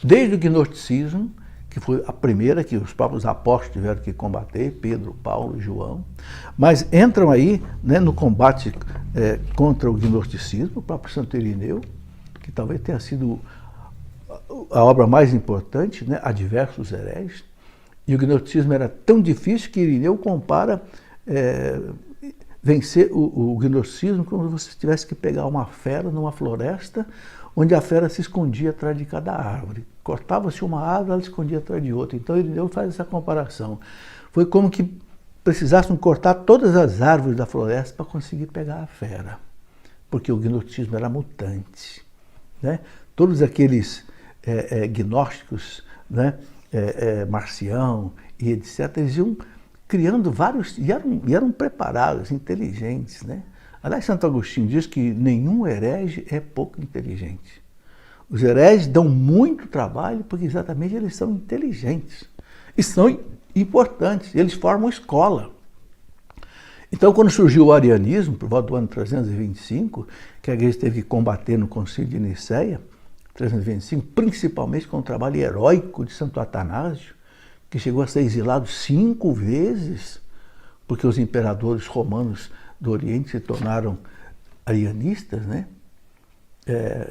desde o gnosticismo, que foi a primeira que os próprios apóstolos tiveram que combater, Pedro, Paulo, João, mas entram aí, né, no combate contra o gnosticismo, o próprio Santo Irineu, que talvez tenha sido a obra mais importante, né, a diversos hereges, e o gnosticismo era tão difícil que Irineu compara vencer o gnosticismo como se você tivesse que pegar uma fera numa floresta, onde a fera se escondia atrás de cada árvore. Cortava-se uma árvore, ela se escondia atrás de outra. Então Irineu faz essa comparação. Foi como que precisassem cortar todas as árvores da floresta para conseguir pegar a fera, porque o gnosticismo era mutante, né? Todos aqueles gnósticos, né, Marcião e etc., eles iam criando vários, e eram preparados, inteligentes, né? Aliás, Santo Agostinho diz que nenhum herege é pouco inteligente. Os hereges dão muito trabalho porque exatamente eles são inteligentes e são importantes, eles formam escola. Então, quando surgiu o arianismo, por volta do ano 325, que a igreja teve que combater no Concílio de Nicéia, 325, principalmente com o trabalho heróico de Santo Atanásio, que chegou a ser exilado 5 vezes, porque os imperadores romanos do Oriente se tornaram arianistas, né?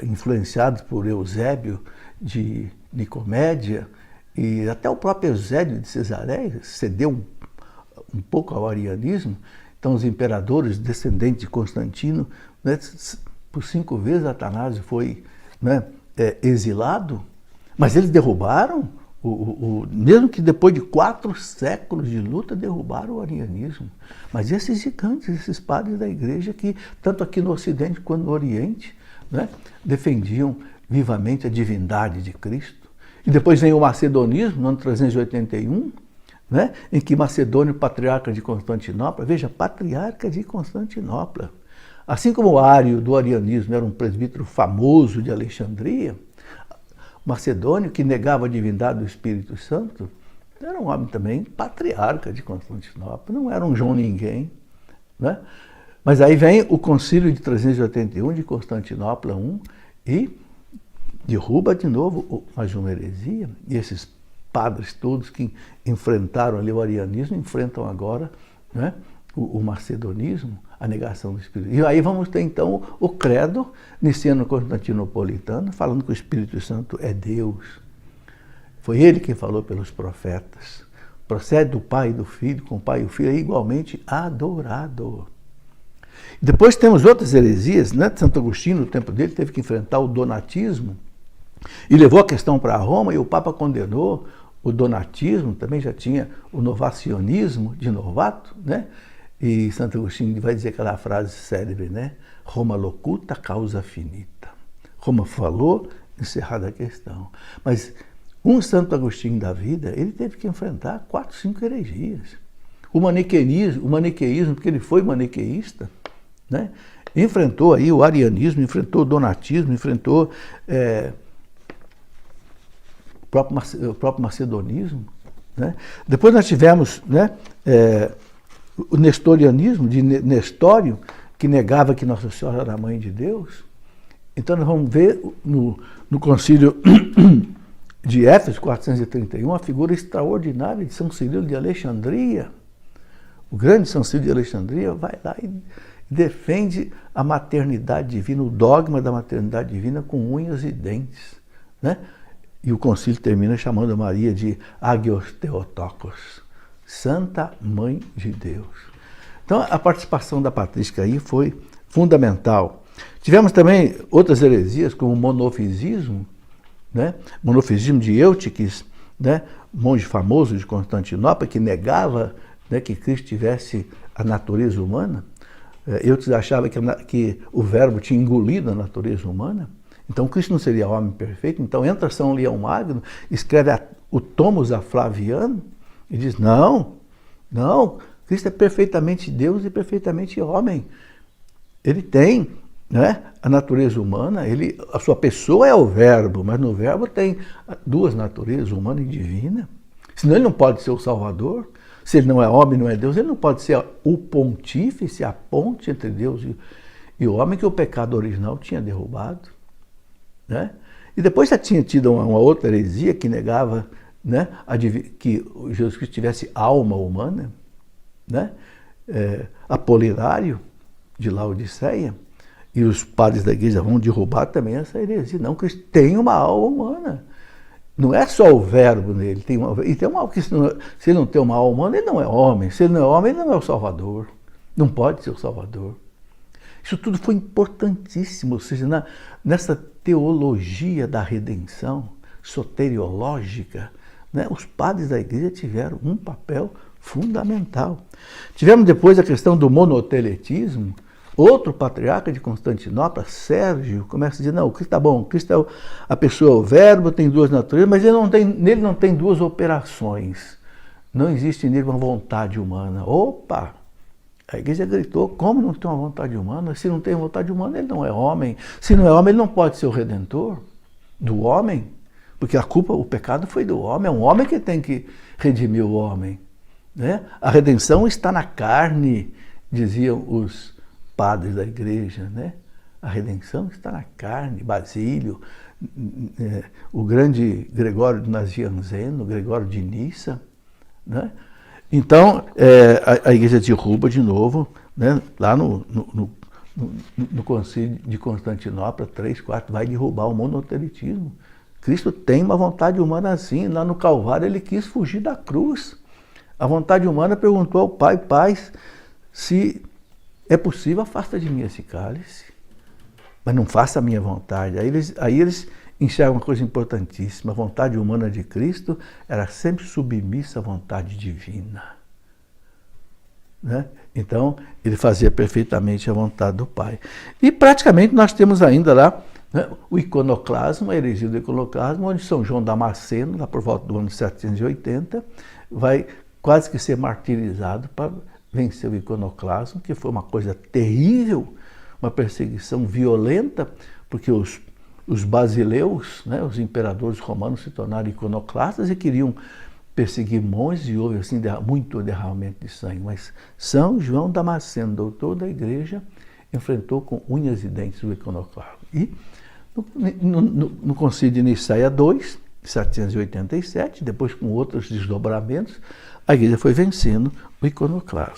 Influenciados por Eusébio de Nicomédia, e até o próprio Eusébio de Cesareia cedeu um pouco ao arianismo. Então os imperadores descendentes de Constantino, né, por 5 vezes Atanásio foi, né, exilado, mas eles derrubaram, mesmo que depois de 4 séculos de luta, derrubaram o arianismo. Mas esses gigantes, esses padres da igreja que, tanto aqui no Ocidente quanto no Oriente, né, defendiam vivamente a divindade de Cristo. E depois vem o macedonismo, no ano 381, né, em que Macedônio, patriarca de Constantinopla, veja, patriarca de Constantinopla, assim como o Ário do arianismo era um presbítero famoso de Alexandria, Macedônio, que negava a divindade do Espírito Santo, era um homem também patriarca de Constantinopla, não era um João Ninguém, né? Mas aí vem o Concílio de 381 de Constantinopla I e derruba de novo mais uma heresia. E esses padres todos que enfrentaram ali o arianismo enfrentam agora, né, o macedonismo, a negação do Espírito. E aí vamos ter então o credo niceno-constantinopolitano, falando que o Espírito Santo é Deus. Foi ele quem falou pelos profetas. Procede do Pai e do Filho, com o Pai e o Filho é igualmente adorado. Depois temos outras heresias, né? Santo Agostinho, no tempo dele, teve que enfrentar o donatismo e levou a questão para Roma, e o Papa condenou o donatismo, também já tinha o novacionismo de Novato, né? E Santo Agostinho vai dizer aquela frase célebre, né? Roma locuta, causa finita. Roma falou, encerrada a questão. Mas um Santo Agostinho da vida, ele teve que enfrentar 4, 5 heresias. O maniqueísmo, porque ele foi maniqueísta, né? Enfrentou aí o arianismo, enfrentou o donatismo, enfrentou o próprio macedonismo, né? Depois nós tivemos, né, o nestorianismo, de Nestório, que negava que Nossa Senhora era a mãe de Deus. Então nós vamos ver no concílio de Éfeso, 431, a figura extraordinária de São Cirilo de Alexandria. O grande São Cirilo de Alexandria vai lá e defende a maternidade divina, o dogma da maternidade divina com unhas e dentes, né? E o concílio termina chamando Maria de Agios Theotokos, Santa Mãe de Deus. Então a participação da patrística aí foi fundamental. Tivemos também outras heresias, como o monofisismo, né? Monofisismo de Eutiques, né? Monge famoso de Constantinopla, que negava, né, que Cristo tivesse a natureza humana. Eutiques achava que o verbo tinha engolido a natureza humana. Então Cristo não seria homem perfeito. Então entra São Leão Magno, escreve o Tomos a Flaviano e diz, não, Cristo é perfeitamente Deus e perfeitamente homem. Ele tem, né, a natureza humana, a sua pessoa é o verbo, mas no verbo tem 2 naturezas, humana e divina. Senão ele não pode ser o Salvador. Se ele não é homem, não é Deus, ele não pode ser o pontífice, a ponte entre Deus e o homem que o pecado original tinha derrubado, né? E depois já tinha tido uma outra heresia que negava, né, que Jesus Cristo tivesse alma humana, né? Apolinário, de Laodiceia, e os padres da igreja vão derrubar também essa heresia. Não, Cristo tem uma alma humana. Não é só o verbo nele, tem se ele não tem uma alma humana, ele não é homem. Se ele não é homem, ele não é o Salvador. Não pode ser o Salvador. Isso tudo foi importantíssimo, ou seja, nessa teologia da redenção soteriológica, né, os padres da igreja tiveram um papel fundamental. Tivemos depois a questão do monoteletismo. Outro patriarca de Constantinopla, Sérgio, começa a dizer, não, o Cristo está bom, o Cristo é a pessoa, o verbo tem duas naturezas, mas nele não tem duas operações. Não existe nele uma vontade humana. Opa! A igreja gritou, como não tem uma vontade humana? Se não tem vontade humana, ele não é homem. Se não é homem, ele não pode ser o redentor do homem, porque a culpa, o pecado foi do homem, é um homem que tem que redimir o homem. Né? A redenção está na carne, diziam os padres da igreja, né? A redenção está na carne. Basílio, o grande Gregório de Nazianzeno, Gregório de Nissa, né? Então, a igreja derruba de novo, né? Lá no Concílio de Constantinopla, 3, 4, vai derrubar o monotelitismo. Cristo tem uma vontade humana assim. Lá no Calvário ele quis fugir da cruz. A vontade humana perguntou ao Pai, Pai, se é possível, afasta de mim esse cálice, mas não faça a minha vontade. Aí eles enxergam uma coisa importantíssima. A vontade humana de Cristo era sempre submissa à vontade divina. Né? Então, ele fazia perfeitamente a vontade do Pai. E praticamente nós temos ainda lá, né, o iconoclasmo, a heresia do iconoclasmo, onde São João Damasceno, lá por volta do ano 780, vai quase que ser martirizado para vencer o iconoclasmo, que foi uma coisa terrível, uma perseguição violenta, porque os basileus, né, os imperadores romanos, se tornaram iconoclastas e queriam perseguir monges, e houve assim, muito derramamento de sangue. Mas São João Damasceno, doutor da igreja, enfrentou com unhas e dentes o iconoclasmo. E no Concílio de Nicéia II, 787, depois com outros desdobramentos, a igreja foi vencendo o iconoclasmo.